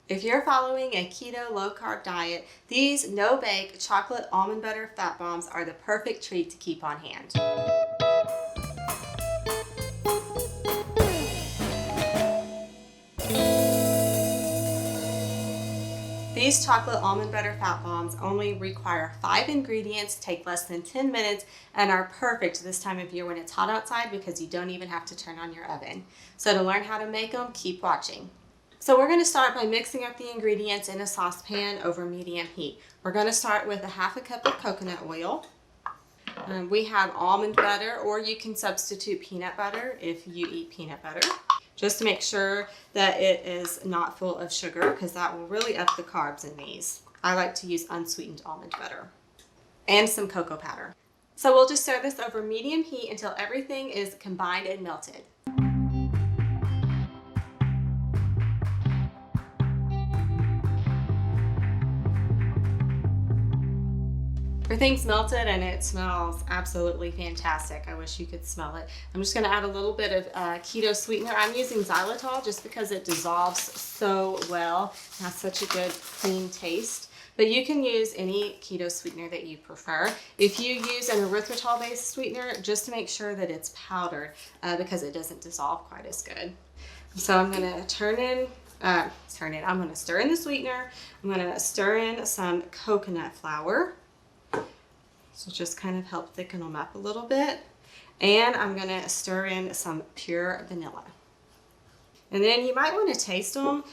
If you're following a keto low-carb diet, these no-bake chocolate almond butter fat bombs are the perfect treat to keep on hand. These chocolate almond butter fat bombs only require 5 ingredients, take less than 10 minutes, and are perfect this time of year when it's hot outside because you don't even have to turn on your oven. So to learn how to make them, keep watching. So we're going to start by mixing up the ingredients in a saucepan over medium heat. We're going to start with 1/2 cup of coconut oil. We have almond butter, or you can substitute peanut butter if you eat peanut butter. Just to make sure that it is not full of sugar, because that will really up the carbs in these. I like to use unsweetened almond butter. And some cocoa powder. So we'll just stir this over medium heat until everything is combined and melted. Everything's melted and it smells absolutely fantastic. I wish you could smell it. I'm just going to add a little bit of keto sweetener. I'm using xylitol just because it dissolves so well. It has such a good clean taste. But you can use any keto sweetener that you prefer. If you use an erythritol-based sweetener, just to make sure that it's powdered because it doesn't dissolve quite as good. So I'm going to I'm going to stir in the sweetener. I'm going to stir in some coconut flour. So just kind of help thicken them up a little bit. And I'm going to stir in some pure vanilla. And then you might want to taste them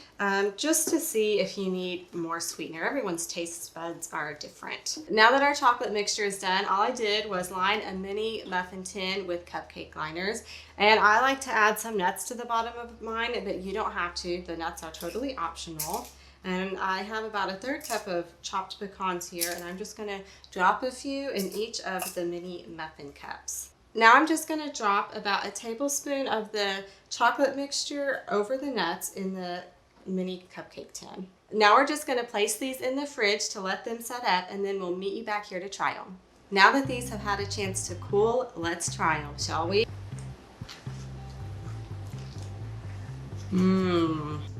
just to see if you need more sweetener. Everyone's taste buds are different. Now that our chocolate mixture is done, all I did was line a mini muffin tin with cupcake liners. And I like to add some nuts to the bottom of mine, but you don't have to. The nuts are totally optional. And I have about 1/3 cup of chopped pecans here, and I'm just going to drop a few in each of the mini muffin cups. Now I'm just going to drop about 1 tablespoon of the chocolate mixture over the nuts in the mini cupcake tin. Now we're just going to place these in the fridge to let them set up, and then we'll meet you back here to try them. Now that these have had a chance to cool, let's try them, shall we?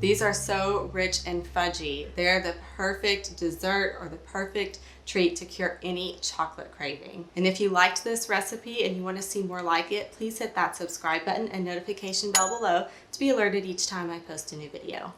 These are so rich and fudgy. They're the perfect dessert or the perfect treat to cure any chocolate craving. And if you liked this recipe and you want to see more like it, please hit that subscribe button and notification bell below to be alerted each time I post a new video.